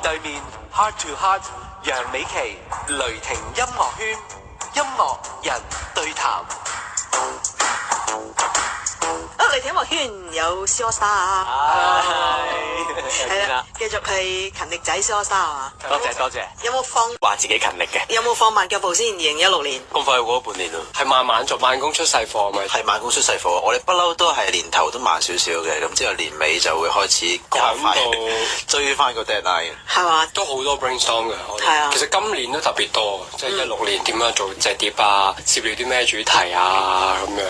對面 Heart to Heart， 楊美琪雷霆音樂圈，音樂人對談。雷霆音樂圈有 C AllStar 係啦，繼續係勤力仔 C AllStar 啊！多謝多謝。有冇放話自己勤力嘅？有冇放慢腳步先？2016年咁快過咗半年咯，係慢慢做，慢工出細貨咪？係慢工出細貨，我哋不嬲都係年頭都慢少少嘅，咁之後年尾就會開始加快追翻個 deadline。係嘛？都好多 brainstorm 嘅，係啊。其實今年都特別多，即係16年點樣做隻碟啊，涉獵啲咩主題啊咁樣。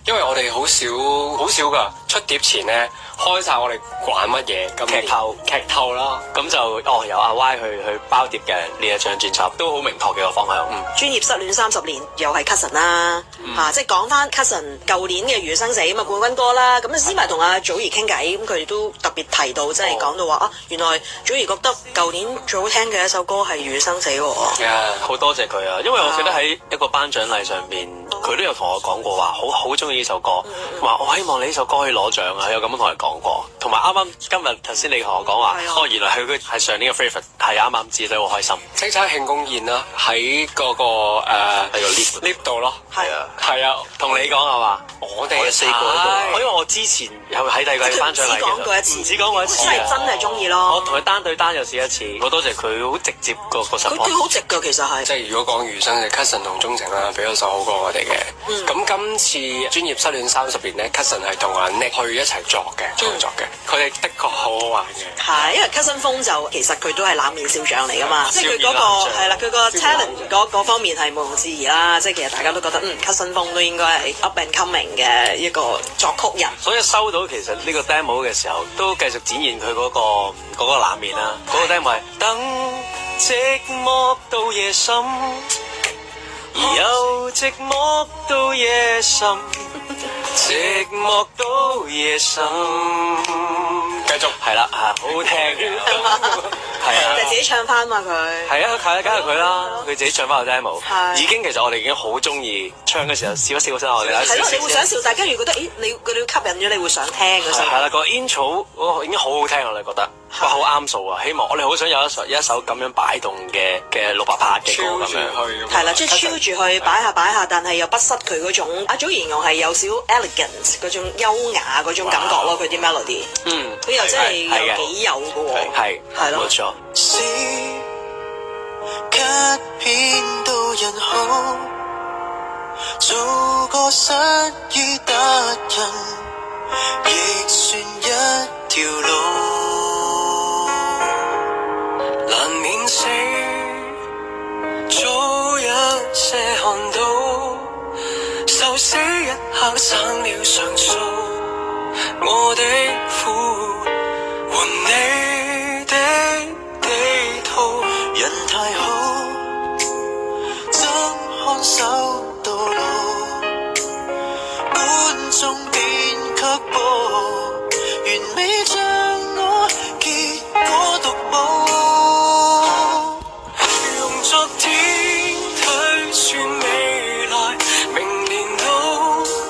因為我哋好少㗎，出碟前咧開晒我哋玩乜嘢，咁劇透啦，咁就由阿 Y 去包碟嘅呢一張專輯，都好明確嘅個方向。專業失戀30年又係 Cousin 啦，即係講翻 Cousin 舊年嘅《如魚生死》咁啊冠軍歌啦，咁先埋同阿祖兒傾偈，咁佢哋都特別提到，即係講到話原來祖兒覺得舊年最好聽嘅一首歌係《如魚生死》喎。好多謝佢啊，因為我記得喺一個頒獎禮上邊，佢都有同我講過話，好中意呢首歌，話我希望你呢首歌可以攞獎啊，有咁樣同佢講過。同埋啱啱今日頭先你同我講話，原來佢係上年嘅 favorite， 係啱啱知，所以好開心。即係慶功宴啦，喺嗰個喺個 lift 度咯，係啊，同你講係嘛？我哋4個喺度，因為我之前有喺第二個頒獎禮嘅，唔止講過一次，真係中意咯。我同佢單對單又試一次，好多謝佢好直接個 support。佢好直㗎，其實係。即係如果講餘生嘅 Cousin 同鍾情啦，俾咗首好歌我哋嘅。咁今次專業失戀30年咧 ，Cousin 係同阿 Nick 去一齊作嘅創作嘅，佢哋的確好好玩嘅。係，因為 Cousin 風就其實佢都係冷面笑匠嚟㗎嘛，即係佢嗰個係啦，佢個 talent 嗰方面係毋庸置疑啦。即係其實大家都覺得Cousin 風都應該係 up and coming 嘅一個作曲人。所以收到其實呢個 demo 嘅時候，都繼續展現佢嗰個冷面啦。嗰個 demo 係等寂寞到夜深，由寂寞到夜深，寂寞到夜深。繼續係啦，好好聽嘅，係啊，就自己唱翻嘛佢。係啊，梗係佢啦，佢自己唱翻個 demo，已經其實我哋已經好中意唱嘅時候笑一笑先我哋啦。係咯，你會想笑，大家如果覺得佢哋吸引咗，你會想聽嗰首。係啦，個 intro 嗰個已經好好聽我哋覺得，哇好啱數啊！希望我哋好想有一首咁樣擺動嘅688嘅歌咁樣。係啦，即係超住去擺下，但係又不失佢嗰種阿祖形容係有少 elegant 嗰種優雅嗰種感覺咯，佢啲 melody。佢又真係有幾有嘅喎。係咯，冇錯。是卡片到人好，做個失意達人，亦算一條路。難免死，早一些看到，受死一刻省了上訴，我的苦和你的地圖，人太好，怎看守到老，觀眾便卻步，完美像我，結果獨舞。昨天推算未來，明年都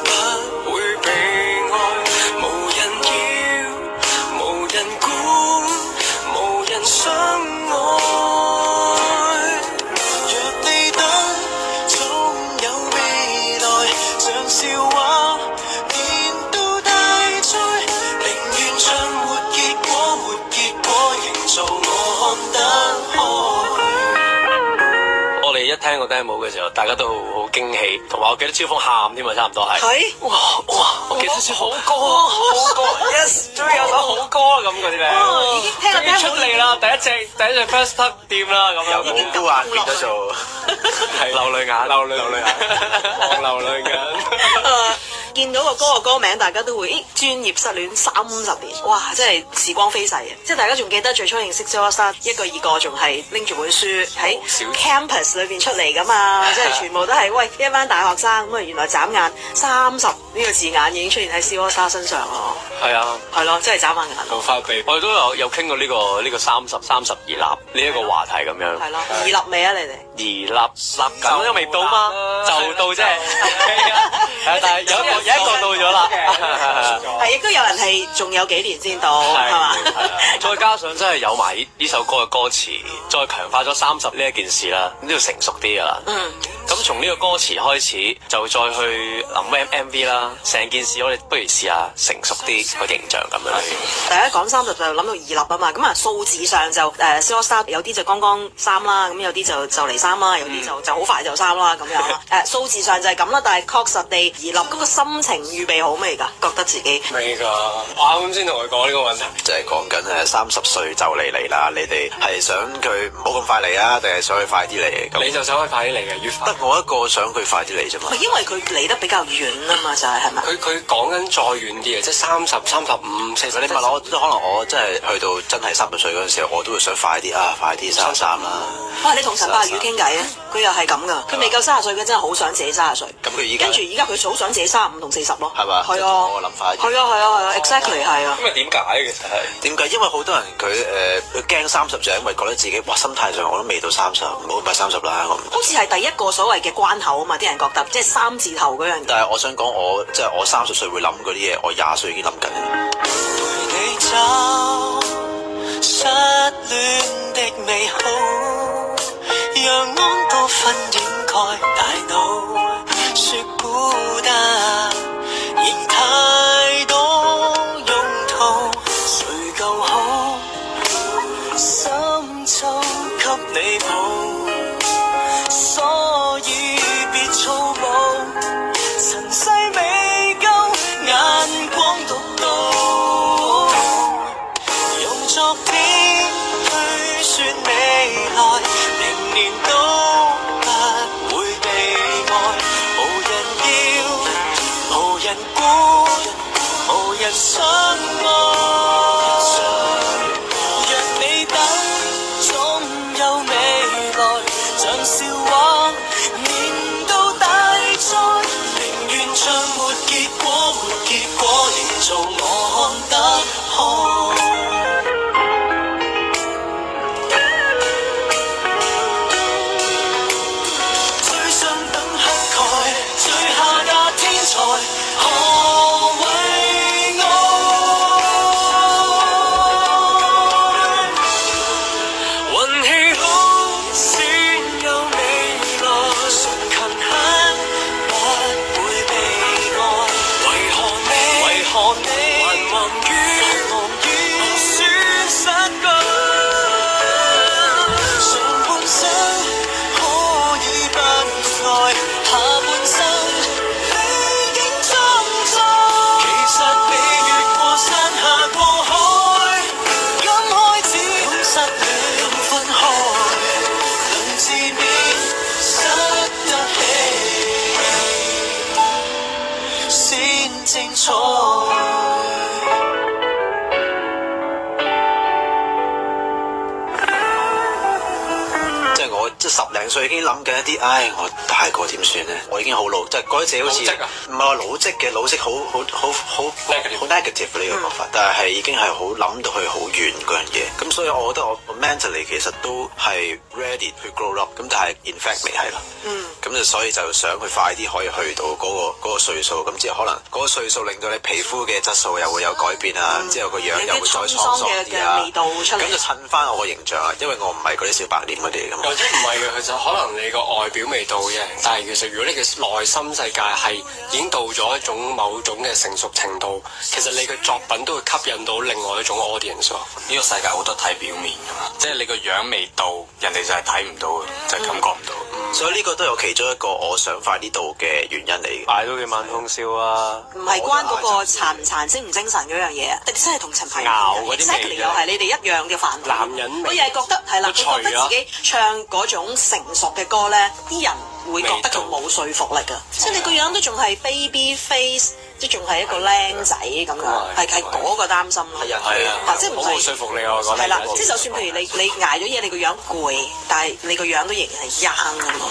不會被愛，無人要，無人管，無人相愛。若你等，總有未來，像笑話變到大災，寧願唱沒結果，沒結果營造我看得開。我哋一聽個 demo 嘅時候，大家都好驚喜，同埋我記得超峰喊添啊，差唔多係。係哇！我記得超峰好歌 ，yes， 終於有首好歌啦咁嗰啲咧。已經聽終於出嚟啦，第一隻 first touch 掂啦咁樣。已經好眼變咗做係流淚眼，流淚眼，狂流淚眼。見到個歌名，大家都會專業失戀30年，哇！真係時光飛逝啊！即係大家仲記得最初認識 C AllStar 一個二個，仲係拎住本書喺 campus 裏邊出嚟噶嘛，即係全部都係喂一班大學生咁啊！原來眨眼30呢個字眼已經出現喺 C AllStar 身上咯。係啊，係咯，真係眨下眼。無法避，我哋都有傾過呢個32粒呢一個話題咁樣。係咯，2粒未啊？你哋2粒緊，因為未到嘛，就到啫。係啊，但係有一個到咗啦。係亦都有人係仲有幾年先到，係嘛？再加上真係有埋呢首歌嘅歌詞，再強化咗30呢一件事啦，咁都要成熟啲噶啦。咁從呢個歌詞開始，就再去諗 MV 啦，成件事我哋不如試下成熟啲個形象咁樣。大家講30就諗到2立啊嘛，咁啊數字上就C AllStar 有啲就剛剛3啦，咁有啲就嚟3啦，有啲就好快就3啦咁樣。數字上就係咁啦，但係確實地2立嗰個心情預備好未㗎？覺得自己未㗎，我啱先同佢講呢個問題，就係講緊30歲就嚟啦，你哋係想佢唔好咁快嚟啊，定係想佢快啲嚟？咁你就想佢快啲嚟嘅，越快。得我一個想佢快啲嚟啫嘛。因為佢嚟得比較遠啊嘛，就係咪？佢講緊再遠啲嘅，即係30、35、40。你問我，可能我真係去到真係30歲嗰陣時候，我都會想快啲啊，快啲33啦。哇！你同陳柏宇傾偈啊？佢又係咁噶，佢未夠30歲，佢真係好想自己30歲。咁佢依家跟住而家佢好想自己35同40咯。係嘛？係啊，我諗法。係啊 ，exactly 係啊。咁啊點解其實係？點解？因為好多人佢驚30就係因為覺得自己哇心態上我都未到30，唔好咪30啦。好似係第一個所謂嘅關口啊嘛，啲人覺得即係3字頭嗰樣嘢。但係我想講我即係我30歲會諗嗰啲嘢，我20歲已經諗緊。陪你找失戀的美好，讓安多芬掩蓋大腦，說孤單仍太多用途，誰夠好？心中給你抱，所以別粗暴，塵世未夠眼光獨到，用昨天去說未來，明年都不會被愛，無人要，無人管，無人相愛。若你等，總有未來，像笑話年度大賽，寧願像沒結果，沒結果營造我看得開。最上等乞丐，最下嫁天才，何為愛？運氣好先有未來，純勤懇不會被愛。為何你還忙於損失據？上半生可以不愛，下半生理應裝載。其實你越過山下過海，剛開始懂失戀分開，能自勉失得起先精彩。即係我即係10零歲已經諗緊一啲，我大個點算咧？我已經好老，即係覺得自己好似唔係話老積嘅，老積好 negative 呢個講法，但係已經係好諗到去好遠嗰樣嘢。咁所以我覺得我 mentally 其實都係 ready 去 grow up，咁但係 in fact 未係啦。咁就所以就想佢快啲可以去到嗰個歲數，咁之後可能嗰個歲數令到你皮膚嘅質素又會有改變啊，之後個樣又會再滄桑啲啊，味道出嚟，咁就襯翻我個形象啊，因為我唔係嗰啲小白臉嗰啲咁。或者唔係嘅，其實可能你個外表未到嘅，但係其實如果你嘅內心世界係已經到咗一種某種嘅成熟程度，其實你嘅作品都會吸引到另外一種 audience。呢個世界好多睇表面㗎嘛，即係你個樣未到，人哋就係睇唔到嘅，就係感覺唔到。所以呢個都有其中一個我想快啲到嘅原因嚟嘅。捱到幾晚通宵啊！唔係關嗰個殘唔殘、精唔精神嗰樣嘢啊，定真係同陳柏宇熬嗰啲味 exactly 又係你哋一樣嘅煩惱。男人味我又係覺得係啦，個我覺得自己唱嗰種成熟嘅歌咧，啲人會覺得佢冇說服力㗎，即係你個樣都仲係 baby face。即仲係一個僆仔咁樣，係嗰個擔心咯。係啊，即係唔好冇說服力啊！我覺得係啦，即係就算譬如你捱咗嘢，你個樣攰，但係你個樣都仍然係 young 㗎嘛。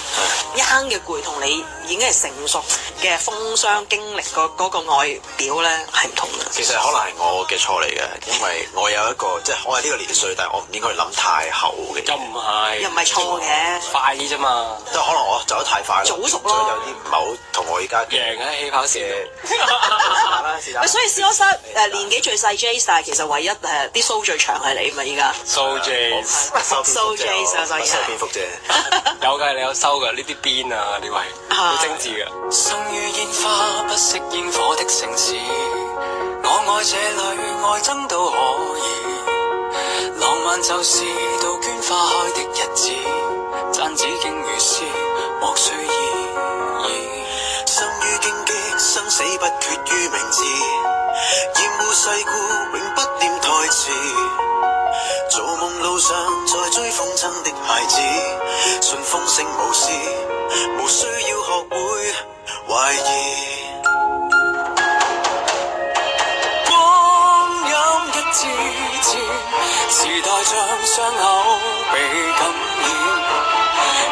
young 嘅攰同你已經係成熟嘅風霜經歷嗰個外表咧係唔同嘅。其實可能係我嘅錯嚟嘅，因為我有一個即係我係呢個年歲，但係我唔應該諗太後嘅。又唔係，又唔係錯嘅，快啲啫嘛。即係可能我走得太快啦，早熟咯，有啲唔係好同我而家贏喺起跑線。所以 C AllStar 年紀最細 Jace， 但係其實唯一啲須最長係你嘛依家。So Jace， So Jace 啊，所以收蝙蝠啫。有㗎，你有收㗎，呢啲邊啊呢位好精緻㗎。生於煙花不熄煙火的城市，我愛這裏愛憎都可以，浪漫就是杜鵑花開的日子，讚紫荊如是莫須意義。生於荊棘，生死不決於名字，厭惡世故，永不念台詞。做夢路上，在追風箏的孩子，順風聲無事，無需要學會懷疑。光陰一支箭，時代像傷口被感染，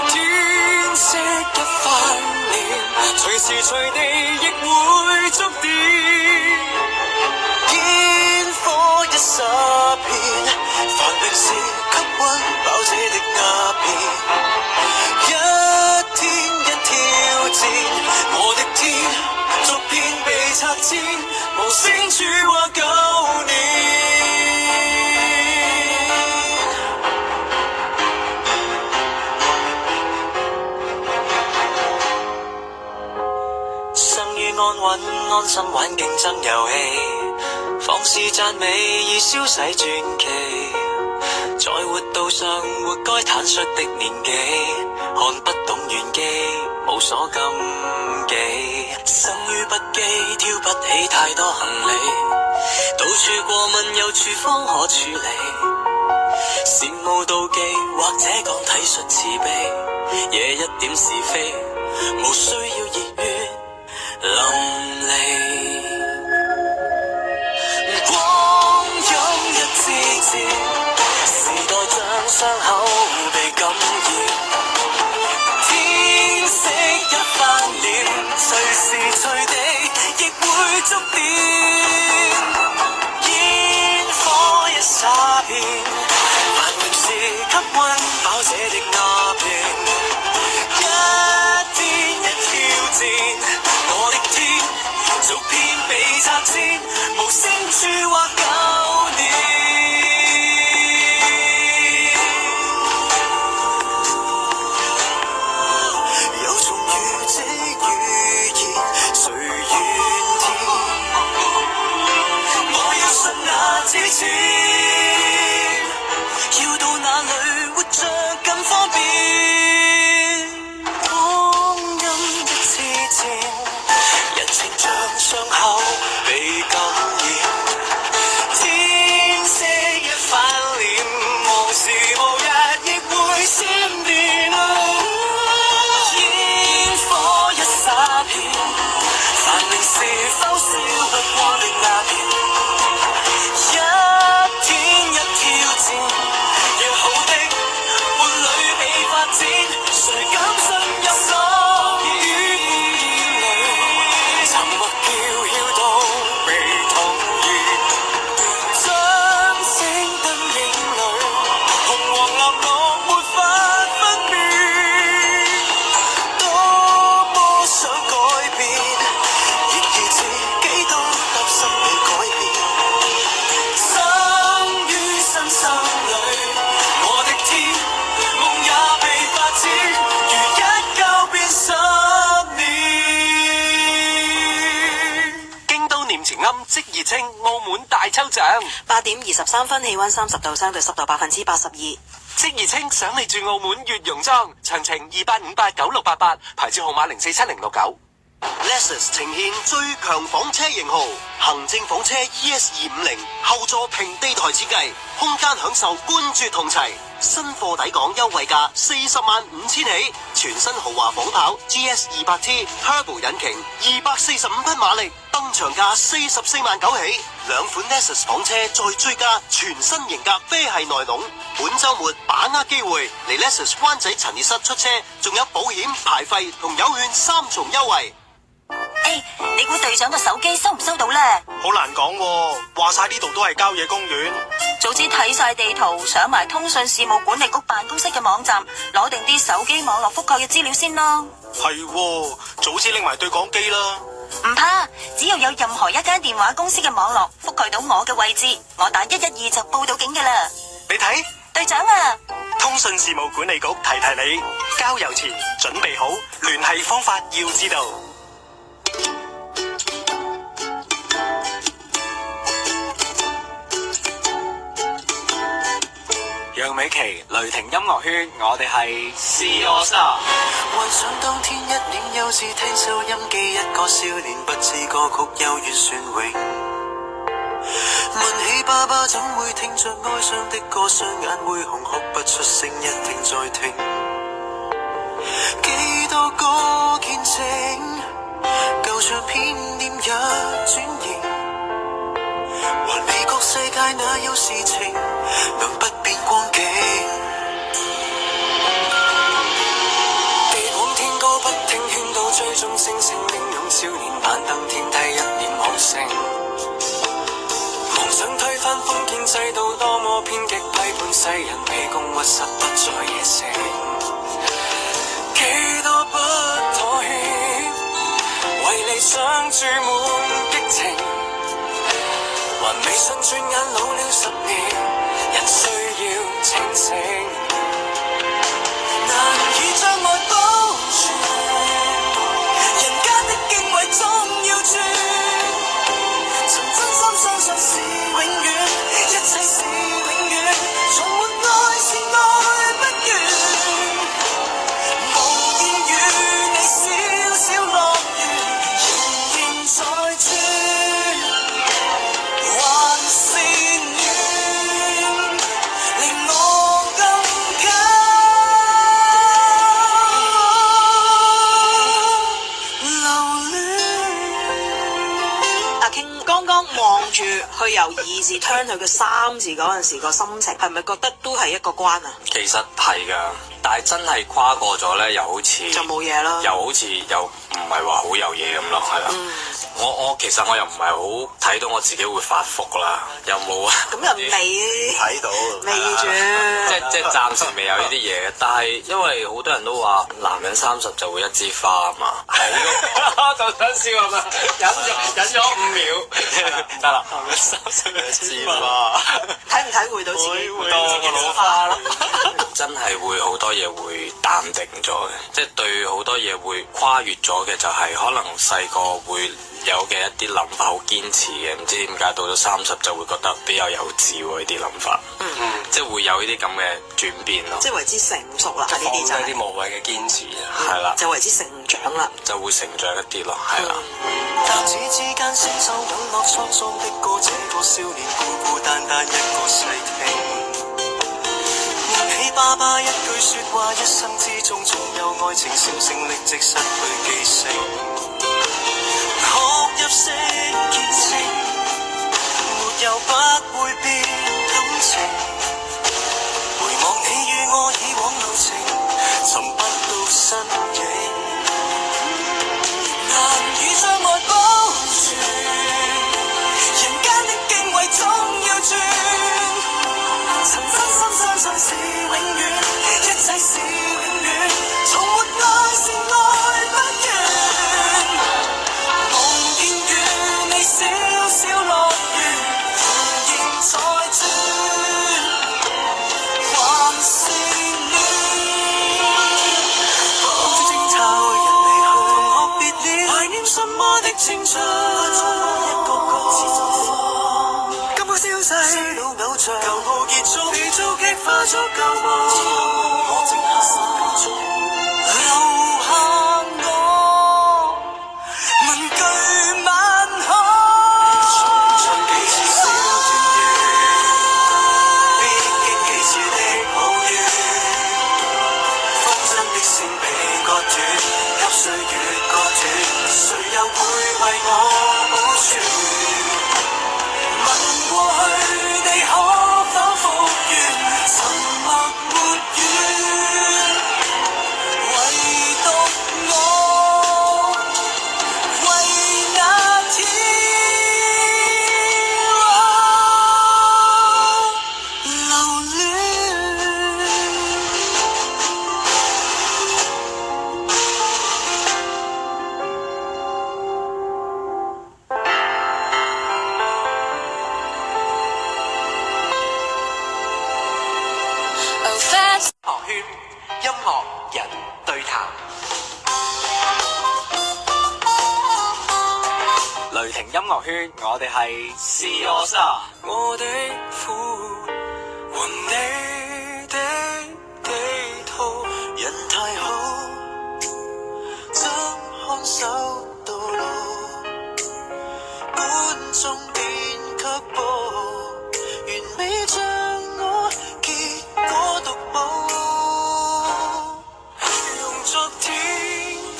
天色一翻臉，隨時隨地亦會觸電。煙火一剎片，繁榮是給溫飽者的鴉片。一天一挑戰，我的天逐片被拆遷，無聲處話舊年。生於安穩安心玩競爭遊戲，放肆讚美已消逝傳奇。在活道上活該坦率的年紀，看不懂玄機，無所禁忌。生於不羈，挑不起太多行李，到處過問有處方可處理。羨慕妒忌，或者講體恤慈悲，惹一點是非，無需要熱血淋漓。光陰一支箭，時代像傷口被感染，天色一翻臉，隨時隨地亦會觸電。煙火一剎片，繁榮是給溫飽者的鴉片。一天一挑戰，我的天逐片被拆遷，無聲處話舊年。有種語這語言誰怨天？我要信那支箭，要到哪裏活着更方便。光陰一支箭，人情像傷口被感染，天色一翻臉，無時無日亦會閃電。煙火一剎片，繁榮是否燒不光的鴉片？一天一挑戰，約好的伴侶被發展，誰敢信任我語言裏？沉默飄飄都被同意，掌聲燈影裏，紅黃藍綠沒法分辨。多麼想改變，亦要自己都擔心被改變。生於新生裏，我的天，夢也被發展，如一覺變10年。京都念慈庵即熱清澳門大抽獎， 8點23分，氣溫30度，相對濕度82%。即熱清想你住澳門悅榕莊，詳情28589688，牌照號碼047069。Lexus 呈現最強房車型號，行政房車 ES250，後座平地台設計，空間享受冠絕同齊。新貨抵港優惠價405000起，全新豪華仿跑 GS200T Turbo 引擎，245匹馬力，登場價449000起。兩款 Lexus 房車再追加全新型格啡系內籠。本週末把握機會嚟 Lexus 灣仔陳列室出車，仲有保險、牌費同有券3重優惠。你估隊長個手機收唔收到呢？好難講喎，話晒呢度都係郊野公園。早知睇晒地圖，上埋通訊事務管理局辦公室嘅網站，攞定啲手機網絡覆蓋嘅資料先咯。係喎，早知拎埋對講機啦。唔怕，只要有任何一間電話公司嘅網絡覆蓋到我嘅位置，我打112就報到警㗎啦。你睇，隊長啊，通訊事務管理局提提你，交郵前準備好聯繫方法要知道。楊美琪、雷霆音樂圈，我哋係 C AllStar。幻想當天一臉幼稚聽收音機，一個少年不知歌曲幽怨旋詠。問起爸爸怎會聽着哀傷的歌，雙眼會紅哭不出聲，一聽再聽。幾多個見證，舊唱片店也轉型，還未覺世界哪有事情能不變光景。地廣天高不聽勸導，追蹤星星英勇少年攀登天梯，一臉好勝。妄想推翻封建制度，多麼偏激，批判世人卑躬屈膝，不再野性。幾多不妥協，為理想注滿激情，還未信轉眼老了10年，人需要清醒，難以將愛保存，人間的敬畏總要轉，曾真心相信是永遠，一切是永遠，從沒愛是愛不完，無言與你小小樂園，仍然在轉。望住去由2字 turn 去個3字嗰陣時個心情，係咪覺得都係一個關啊？其實係噶，但係真係跨過咗咧，又好似就冇嘢啦，又好似又唔係話好有嘢咁咯，係啦。我其實我又唔係好睇到我自己會發福啦，有冇啊？咁又未睇到，未住，即係暫時未有呢啲嘢。但係因為好多人都話男人30就會一枝花啊嘛，就想笑啊嘛，忍咗5秒，得啦，男人30一枝花，睇唔體會到自己會多個老花咯？真係會好多嘢會淡定咗嘅，即係對好多嘢會跨越咗嘅，就係可能細個會有嘅一啲諗法好堅持嘅，唔知點解到咗30就會覺得比較幼稚喎，呢啲諗法，即係會有呢啲咁嘅轉變咯，即係為之成熟啦，呢啲就係啲無謂嘅堅持係啦，就為之成長啦，就會成長一啲咯，係啦。彈指之間星宿滾落滄桑的歌，這個少年孤孤單單一個細聽。念起爸爸一句說話，一生之中總有愛情，聲聲力藉失去記性。學入式見證，沒有不會變感情。回望你與我以往路程，尋不到身影，難以將愛保存，人間的敬畏總要轉，曾真心相信是永遠，一切是永遠，從沒愛是愛不完。夢見與你小樂圈，我哋係 C AllStar。我的苦和你的地圖，人太好，怎看守到老？觀眾便卻步，完美像我，結果獨舞。用昨天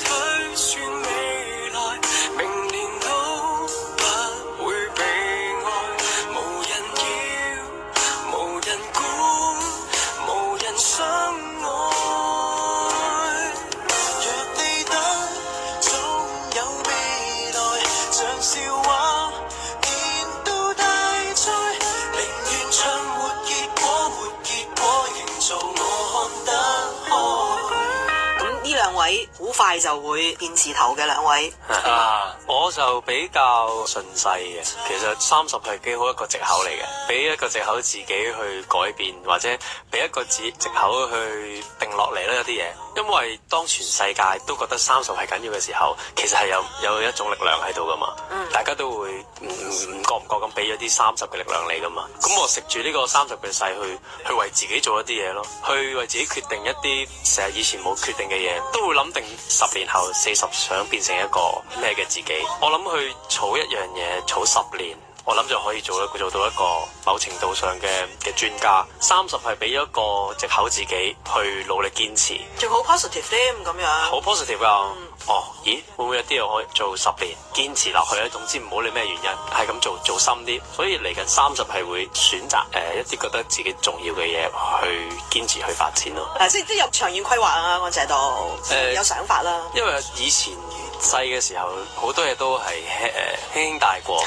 推算未來，明年都不會被愛，無人要，無人管，無人相愛。若你等，總有未來，像笑話，見到大賽，寧願唱沒結果，沒結果，營造我看得開。咁呢兩位好快就會變字頭嘅兩位，我就比較順勢嘅。其實30係幾好一個藉口嚟嘅，俾一個藉口自己去改變，或者俾一個藉口去定落嚟啦。有啲嘢，因為當全世界都覺得30係緊要嘅時候，其實係有一種力量喺度噶嘛。大家都會唔覺唔覺咁俾咗啲30嘅力量你噶嘛。咁我食住呢個30嘅勢去為自己做一啲嘢咯，去為自己決定一啲成日以前冇決定嘅嘢，都會諗定10年後40想變成一個咩嘅自己。我諗去儲一樣嘢，儲10年，我諗就可以做到一個某程度上嘅專家。30係俾咗一個藉口自己去努力堅持，仲好 positive 添咁樣。好 positive 啊！咦，會唔會有啲嘢可以做10年，堅持落去咧？總之唔好理咩原因，係咁做深啲。所以嚟緊30係會選擇一啲覺得自己重要嘅嘢去堅持去發展咯。即係有長遠規劃啊，安姐都有想法啦。因為以前細嘅時候，好多嘢都係輕輕帶過。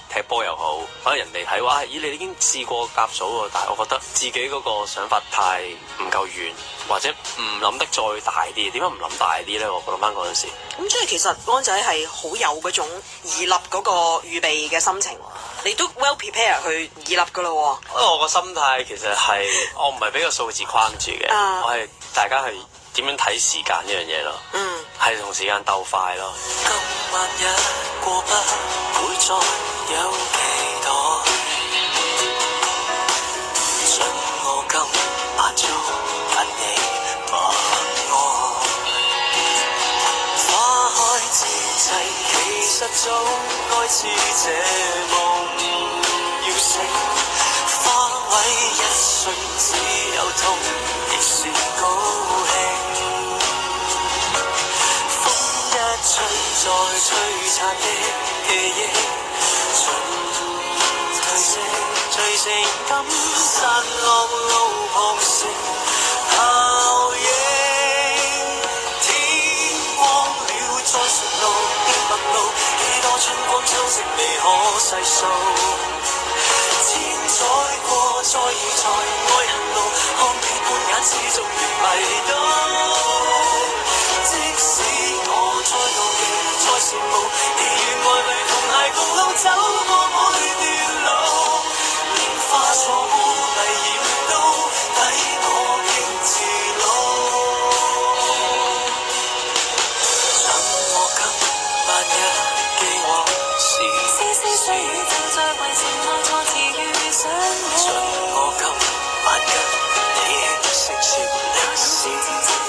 踢波又好，可能人哋睇話，咦，你已經試過甲組喎，但係我覺得自己嗰個想法太唔夠遠，或者唔諗得再大啲。點解唔諗大啲咧？我諗翻嗰陣時，咁即係其實安仔係好有嗰種擬立嗰個預備嘅心情，你都 well prepare 去擬立噶咯。因為我個心態其實係我唔係俾個數字框住嘅，我係大家係點樣睇時間呢樣嘢咯。係同時間鬥快咯。今晚一過不會再有期待，盡我今晚捉緊你默愛。花開之際，其實早該知這夢要醒。花萎一瞬只有痛，亦是高興。吹在璀璨的記憶，盡隨性感散落路旁成效應。天光了再順路的陌路，幾多春光秋色未可細數。千載過再遇在愛恨路，看你半眼始終如迷倒。即使我再妒忌，再羨慕，亦願愛侶同偕共路，走過每段路。年華錯過危險都抵我徑自路。想我今晚一記往事，絲絲碎語正在為情愛錯字遇上你。想我今晚跟你輕聲說兩事，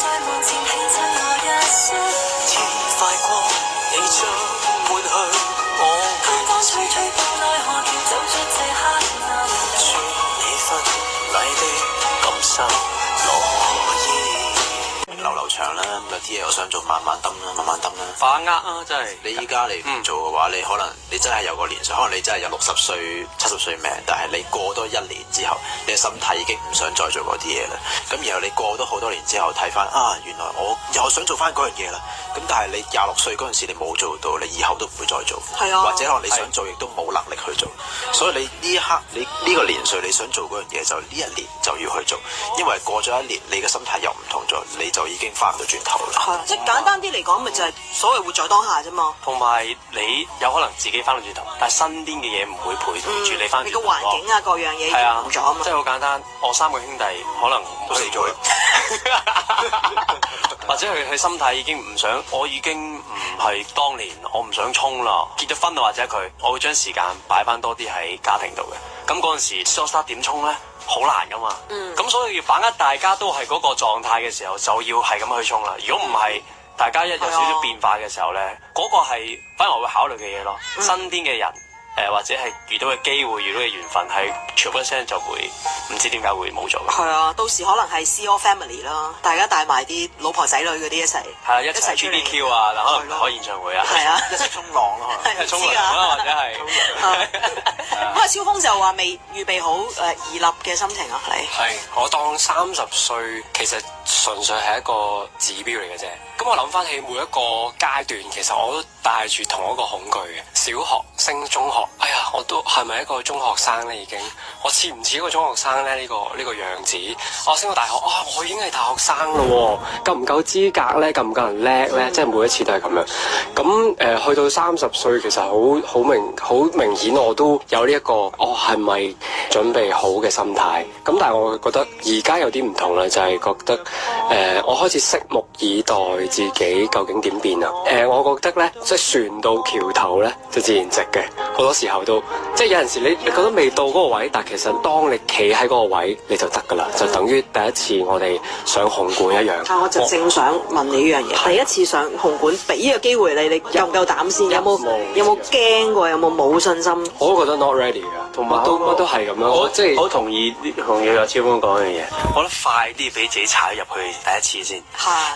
在門前輕親我一聲。天快光，你將抹去我。風波吹吹到奈何橋，走出這黑暗。傳你婚禮的感受羅意。流長啦，有啲嘢我想做慢慢揼啦，慢慢揼啦。把握啊，真係。你依家你唔做嘅話，你可能你真係有個年歲，可能你真係有60歲、70歲命，但係你過多1年之後，你嘅心態已經唔想再做嗰啲嘢啦。咁然後你過多好多年之後睇翻啊，原來我又想做翻嗰樣嘢啦。咁但係你26歲嗰陣時你冇做到，你以後都唔會再做。係啊。或者可能你想做，亦都冇能力去做。所以你呢一刻，你呢個年歲你想做嗰樣嘢，就呢1年就要去做，因為過咗1年，你嘅心態又唔同咗，你就已經翻唔到轉頭啦。係，即係簡單啲嚟講，咪就係所謂活在當下啫嘛。同埋你有可能自己翻到轉頭，但係身邊嘅嘢唔會陪同住你翻。你個環境啊，各樣嘢已經冇咗啊嘛。即係好簡單，我3個兄弟可能都死咗。或者佢心態已經唔想，我已經唔係當年，我唔想衝啦。結咗婚啦，或者我會將時間擺翻多啲喺家庭度嘅。咁嗰陣時 Superstar 點衝咧？好難噶嘛。咁所以要把握大家都係嗰個狀態嘅時候，就要係咁去衝啦。如果唔係，大家一有少少變化嘅時候咧，嗰個係反而我會考慮嘅嘢咯。身邊嘅人。或者係遇到嘅機會，遇到嘅緣分，係唰一聲就會唔知點解會冇咗。係啊，到時可能係 See All Family 啦，大家帶埋啲老婆仔女嗰啲一齊。係啊，一齊 BBQ 啊，嗱可能開演唱會啊。係啊，一齊衝浪咯，一齊衝浪啦，或者係。咁啊，超峰就話未預備好而立嘅心情啊，你係我當30歲其實純粹係一個指標嚟嘅啫。咁我諗翻起每一個階段，其實我都帶住同一個恐懼嘅。小學升中學，哎呀，我都係咪一個中學生咧？已經，我似唔似一個中學生咧？呢個樣子，我升到大學，我已經係大學生咯，夠唔夠資格咧？夠唔夠人叻咧？即係每一次都係咁樣。咁去到30歲，其實好明顯，我都有呢一個，我係咪準備好嘅心態？咁但係我覺得而家有啲唔同啦，就係覺得我開始拭目以待自己究竟點變啦。我覺得咧，即係船到橋頭咧，就自然直嘅。好多時候都即係有陣時你覺得未到嗰個位，但其實當你企喺嗰個位你就得㗎啦，就等於第一次我哋上紅館一樣。我就正想問你呢樣嘢，第一次上紅館俾呢個機會你夠唔夠膽先？有冇驚過？有冇信心？我都覺得 not ready 㗎，同埋都係咁樣。我即係好同意阿超峰講嘅嘢，我覺得快啲俾自己踩入去第一次先。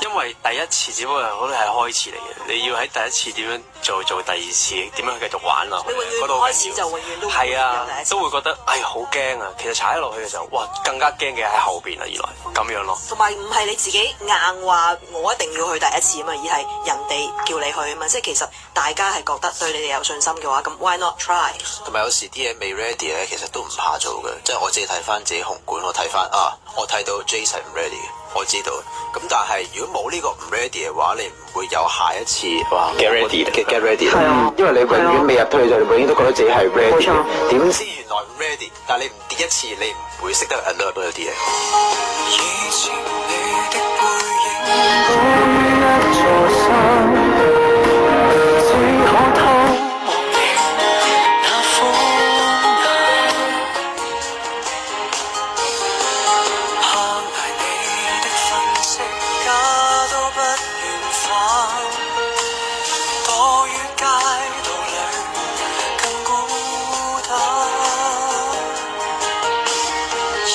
因為第一次只不過我覺得係開始嚟嘅，你要喺第一次點樣做第二次，點樣去繼續玩啊？嗰度開始就永遠都係啊，都會覺得好驚啊！其實踩落去嘅時候，哇，更加驚嘅喺後邊啊，原來咁樣咯。同埋唔係你自己硬話我一定要去第一次啊嘛，而係人哋叫你去啊嘛，即係其實大家係覺得對你哋有信心嘅話，咁 why not try？ 同埋有時啲嘢未 ready 咧，其實都唔怕做嘅。即係我自己睇翻自己紅館，我睇翻我睇到 Jason 唔 ready 嘅，我知道。咁但係如果冇呢個唔 ready 嘅話，你唔會有下一次get ready 嘅 get ready。係啊，因為你永遠未入去就永遠都覺得自己係 ready 嘅。點知原來唔 ready？但係你唔跌一次，你唔會識得 alert 到有啲嘢。以前你的背影，一座山，只可偷望你那歡顏，拋下你的分析，假都不願返，躲於街道裏更孤單。一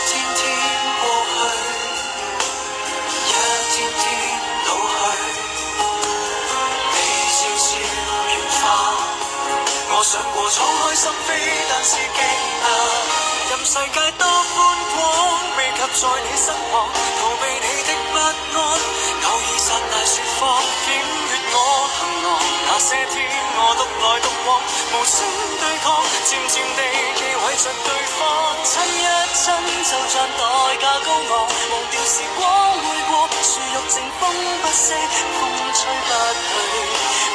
天天過去，一天天老去，你悄悄圓化。我想過敞開心扉，但是驚訝。任世界多寬廣，未及在你身旁，逃避你的不安，偶爾剎那説謊，檢閱我行囊。那些天我獨來獨往，無聲對抗，漸漸地覬覦着對方，親一親就像代價高昂，忘掉時光會過，樹欲靜風不息，風吹不去，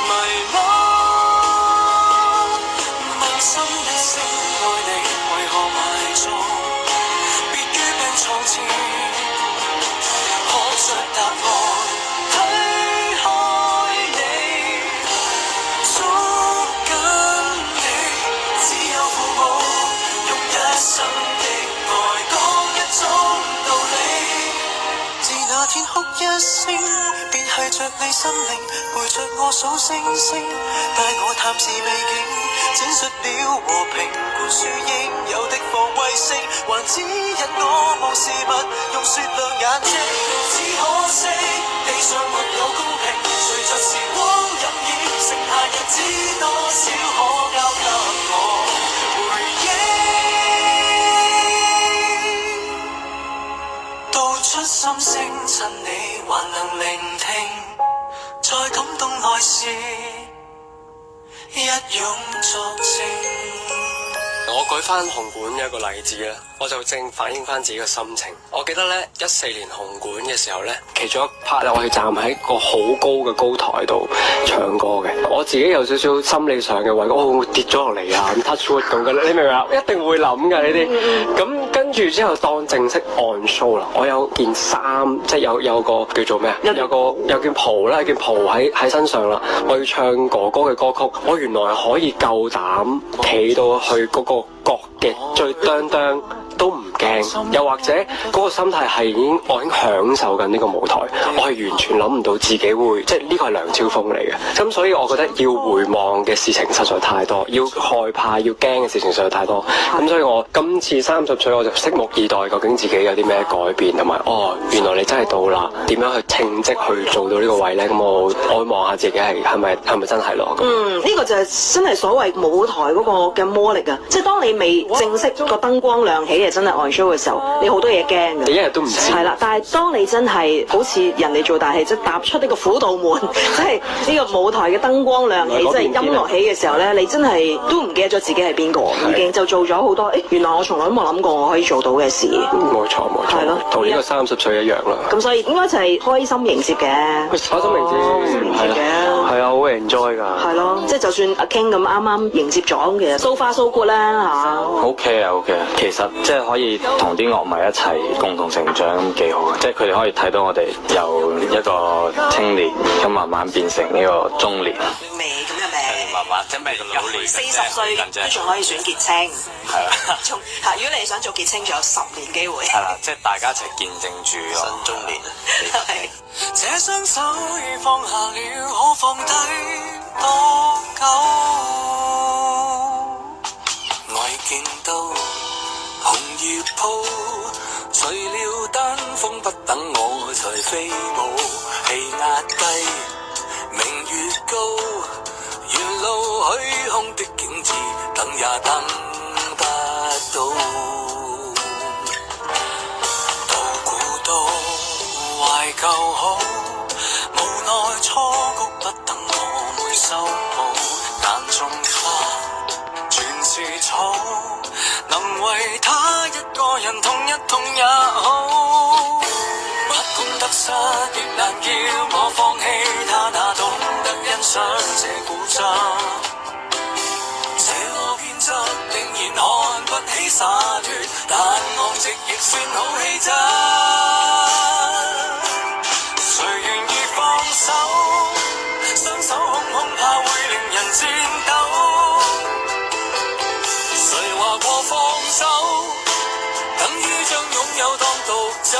迷惘。問心一聲愛你，為何埋葬？別於病床前，可着答案，推開你，捉緊你，只有父母用一生的愛講一種道理。自那天哭一聲，便繫着你心靈，陪着我數星星，帶我探視美景。展述了和平，灌輸應有的防衛性，還指引我望事物，用雪亮眼睛。只可惜地上沒有公平，隨着時光荏苒，剩下日子多少可交給我回憶。道出心聲，趁你還能聆聽，再感動來時一擁作證。我舉翻紅館一個例子啦，我就正反映翻自己嘅心情。我記得咧14年紅館嘅時候咧，其中一 part 咧，我係站喺個好高嘅高台度唱歌嘅。我自己有少少心理上嘅位，我會唔會跌咗落嚟啊？咁 touch wood 咁嘅，你明唔明啊？一定會諗㗎呢啲。咁跟跟住之後當正式 on show 啦，我有件衫，即係有個叫做咩啊？有件袍啦，有件袍喺身上啦。我要唱哥哥嘅歌曲，我原來可以夠膽企到去嗰個角嘅最哚哚都唔驚，又或者嗰個心態係我已經享受緊呢個舞台，我係完全諗唔到自己會，即係呢個係梁超峰嚟嘅。咁所以我覺得要回望嘅事情實在太多，要害怕要驚嘅事情實在太多。咁所以我今次30歲我就拭目以待，究竟自己有啲咩改變，同埋原來你真係到啦，點樣去稱職去做到呢個位咧？咁我會望下自己係咪真係咯？呢個就係真係所謂舞台嗰個嘅魔力啊！即係當你未正式個燈光亮起嘅真係 on show 嘅時候，你好多嘢驚嘅。你一日都唔知。係啦，但係當你真係好似人哋做大戲，即係踏出呢個虎道門，即係呢個舞台嘅燈光亮起，即係音樂起嘅時候咧，你真係都唔記得咗自己係邊個，已經就做咗好多。原來我從來都冇諗過我可以做到嘅事。冇錯，係咯，同呢個30歲一樣啦。咁所以應該就係開心迎接嘅，開心迎接嘅，係啊，好 enjoy 㗎。係咯，即係就算阿 King 咁啱啱迎接咗，其實 so far so good 啦嚇。OK 啊 OK 啊，其實即係可以同啲樂迷一齊共同成長咁幾好，即係佢哋可以睇到我哋由一個青年咁慢慢變成呢個中年。未咁嘅命，慢慢即係咩叫老年40歲都仲可以選傑青，係啦。如果你想做傑青，仲有10年機會。係啦，即係大家一齊見證住新中年。這雙手已放下了，可放低多久？我已見到紅葉鋪，除了單風不等我才飛舞，氣壓低，明月高，沿路虛空的景致，等也等不到。到古都懷舊好，無奈初曲不等我會修補，但種花全是草，能為他一個人痛一痛也好。不管得失亦難叫我放棄他，那懂得欣賞這古裝，這個偏執定然看不起灑脫，但昂直亦算好氣質。誰願意放手？雙手空空怕會令人顫抖。誰話過放手，等於將擁有當獨奏。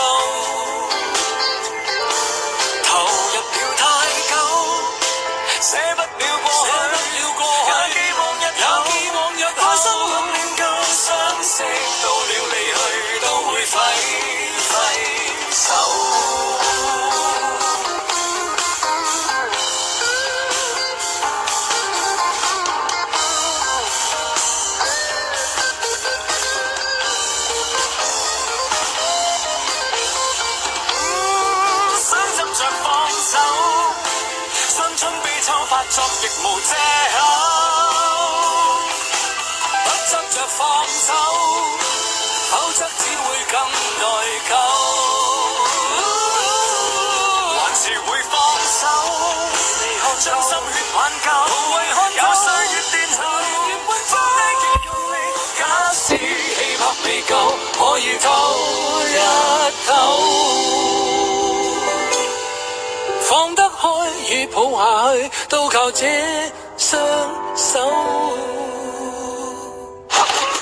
投入了太久，捨不了過去，也寄望日後，心冷暖舊相識，到了離去都會揮手。作亦無藉口，不執着放手，否則只會更內疚。還是會放手，將心血挽救，無謂看有歲月電頭，放低亦用力。假使氣魄未夠，可以唞一唞。放得開與抱下去，都靠這雙手。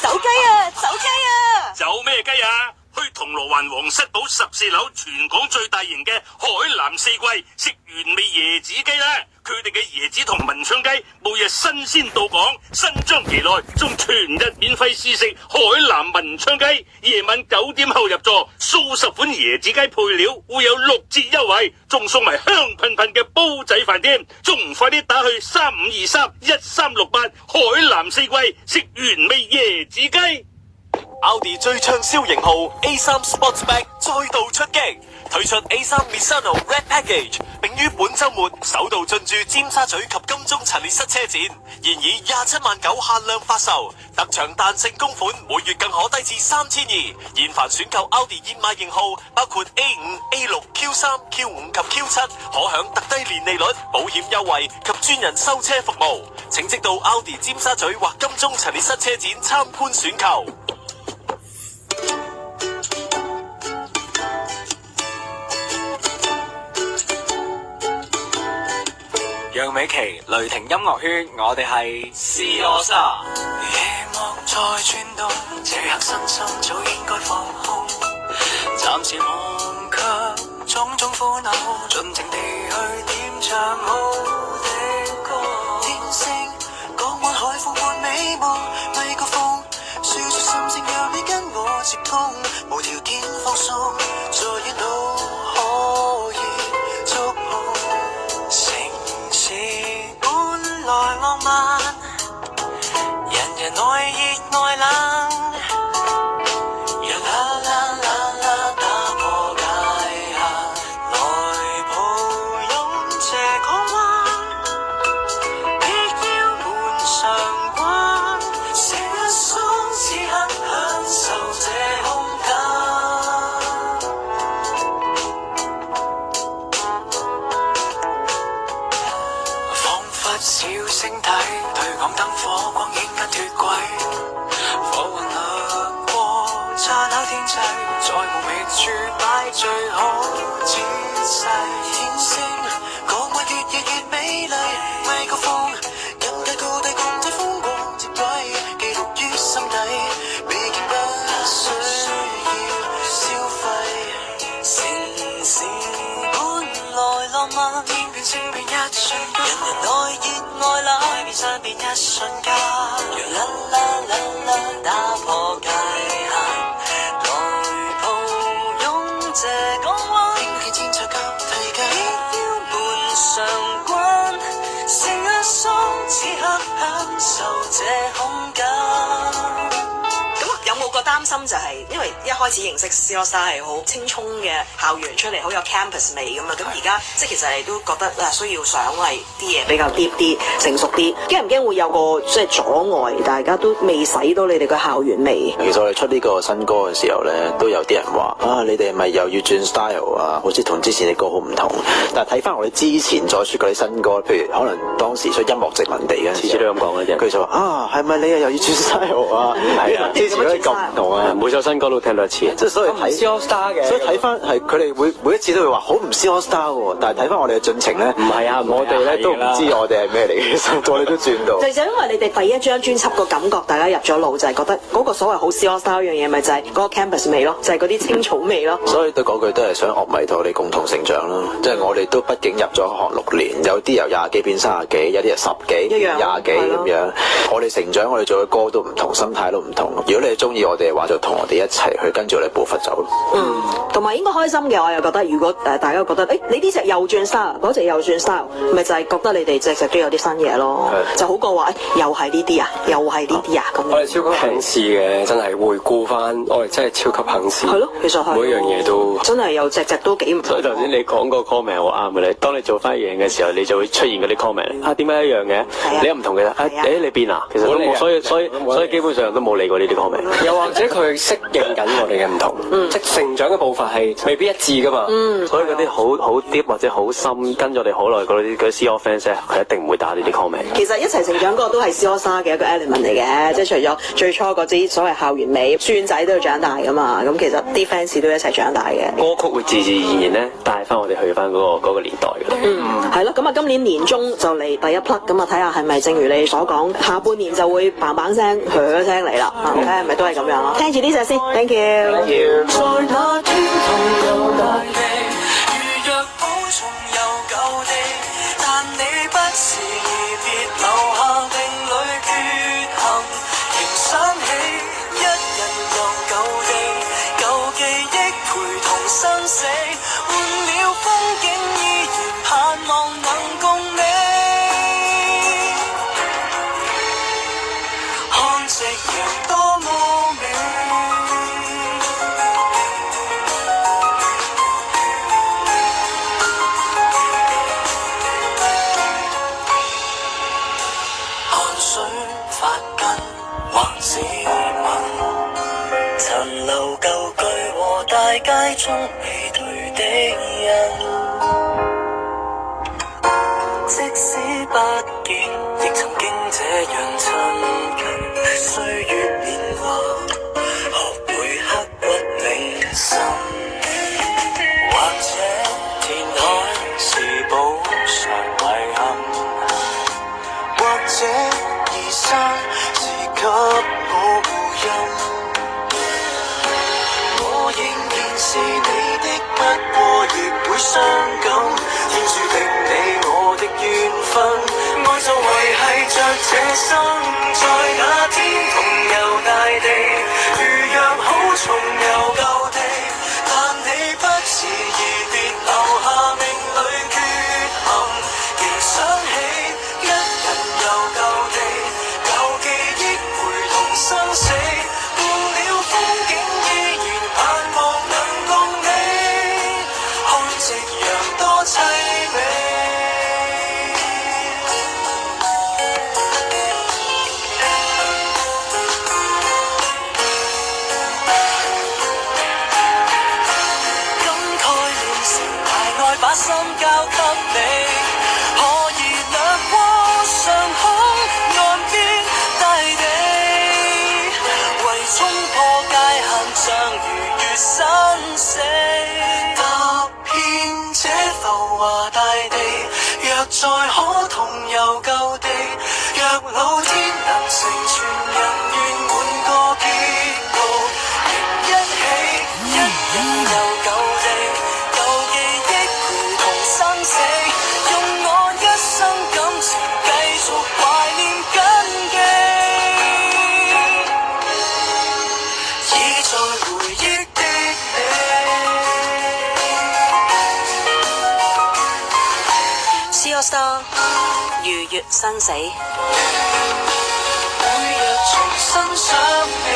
走雞啊！走雞啊！走咩雞啊？去銅鑼灣皇室堡14樓全港最大型嘅海南四季食原味椰子雞啦！佢哋嘅椰子同文昌雞每日新鮮到港，新張期內仲全日免費試食海南文昌雞。夜晚9點後入座，數十款椰子雞配料會有6折優惠，仲送埋香噴噴嘅煲仔飯添。仲唔快啲打去35231368海南四季食原味椰子雞。奧迪最暢銷型號 A3 Sportsback 再度出擊，推出 A3 Misano Red Package， 並於本週末首度進駐尖沙咀及金鐘陳列室車展，現以27.9萬限量發售，特長彈性供款，每月更可低至3200。現凡選購奧迪熱賣型號，包括 A5、A6、Q3、Q5 及 Q7， 可享特低年利率、保險優惠及專人收車服務。請即到奧迪尖沙咀或金鐘陳列室車展參觀選購。楊美琪、雷霆音樂圈，我哋係 C AllStar。夜幕在轉動，這刻身心早應該放空，暫時忘卻種種苦惱，盡情地去點唱好的歌。天星港灣海闊般美夢，咪高峰說出心聲，讓你跟我接通，無條件放鬆，在遠路可以觸碰。城市本來浪漫，人人愛熱愛冷，讓啦啦啦啦打破界限，來抱擁這港灣，別要門上關，寫一首此刻享受這空間。彷彿小星體對講燈火光影間脫軌，火雲掠過剎那天際，在無覓處擺最好姿勢。天星港灣越夜越美麗，咪高峰任大高低共這風光接軌，記錄於心底，畢竟不需要消費。城市本來浪漫，天變星變一瞬間，人人愛熱愛冷，海變山變一瞬間，讓啦啦啦啦打破界限，來抱擁這港灣，天氣天才夠提價，別要門上關，成一雙此刻享受這空間。咁有冇個擔心就係，因為一開始認識 C AllStar 係好青葱嘅校園出嚟，好有 campus 味㗎嘛。咁而家即係其實你都覺得需要想係啲嘢比較 deep 啲、成熟啲，驚唔驚會有個即係阻礙？大家都未使到你哋個校園味。其實我哋出呢個新歌嘅時候咧，都有啲人話啊，你哋係咪又要轉 style 啊？好似同之前啲歌好唔同。但係睇翻我哋之前再出嗰啲新歌，譬如可能當時出音樂殖民地嘅，次次都咁講嘅啫。佢就話啊，係咪你又要轉 style 啊？係啊，之前嗰啲咁唔同啊，每首新歌都聽到一次。即係所以睇 C AllStar 嘅，所以睇翻係佢哋每一次都會話好唔 C AllStar 喎。但係睇翻我哋嘅進程咧，唔係啊，我哋咧都唔知我哋係咩嚟嘅，所以我哋都轉到。就因為你哋第一張專輯個感覺，大家入咗腦就係覺得嗰個所謂好 C AllStar 一樣嘢，咪就係嗰個 campus 味咯，就係嗰啲青草味咯。所以對嗰句都係想樂迷同我哋共同成長咯。即係我哋都畢竟入咗行6年，有啲由20幾變30幾，有啲由10幾變20幾咁樣。我哋成長，我哋做嘅歌都唔同，心態都唔同。如果你係中意我哋嘅話，就同我哋一齊去跟住我哋步伐走。同埋應該開心嘅，我又覺得，如果大家覺得，你呢隻又轉 style，嗰隻又轉 style，咪就係覺得你哋隻都有啲新嘢咯，就好過話又係呢啲啊，又係呢啲啊咁。我哋超級肯試嘅，真係回顧翻，我哋真係超級肯試。係咯，其實係每樣嘢都真係有隻都幾唔同。所以頭先你講個 comment 好啱嘅咧，當你做翻嘢嘅時候，你就會出現嗰啲 comment 啊，點解一樣嘅？你又唔同嘅你變啊？其實都冇，所以基本上都冇理過呢啲 comment。又或者佢適應緊我哋嘅唔同，即係成長嘅步伐係未必一致噶嘛。所以嗰啲好 deep 或者好深跟咗我哋好耐嗰啲 C AllStar fans 咧，佢一定唔會打呢啲 comment。其實一齊成長嗰個都係 C AllStar 嘅一個 element 嚟嘅，即係除咗最初嗰啲所謂校園味，孫仔都要長大噶嘛。咁其實啲 fans 都一齊長大嘅。歌曲會自自然然咧帶翻我哋去翻嗰個年代嘅。係咯，咁啊今年年中就嚟第一 part，咁啊睇下係咪正如你所講，下半年就會嘭嘭聲、噓聲嚟啦。睇下係咪都係咁樣咯。聽住呢隻先 ，thank you。在那天同遊大地，如若寶重遊舊地，但你不是別留下定裏缺陷，仍想起一人遊舊地，舊記憶陪同生死，換了風景依然盼望能共你，看夕陽多麼美。殘留舊句和大街中未對的人，即使不見，亦曾經這樣親近。歲月年華，學會刻骨銘心，或者填海是補償遺憾。音。我仍然是你的，不過亦會傷感。天注定你我的緣分，愛就維繫着這生，在那天同遊大地，如約好重遊舊地，但你不辭而別，留下命裏缺陷。仍想起一人遊舊地，舊記憶陪同生死，換了風景依然盼望能共你，看夕陽多凄美。把心交給你，可以掠過上空岸邊大地，為衝破界限像如月生死，踏遍這浮華大地，若再可同遊舊地，若老天能成全人願滿個結局，仍一起一人遊舊地，用我一生感情繼續懷念緊記，已在回憶的你。C AllStar 如月生死，每日重新想你。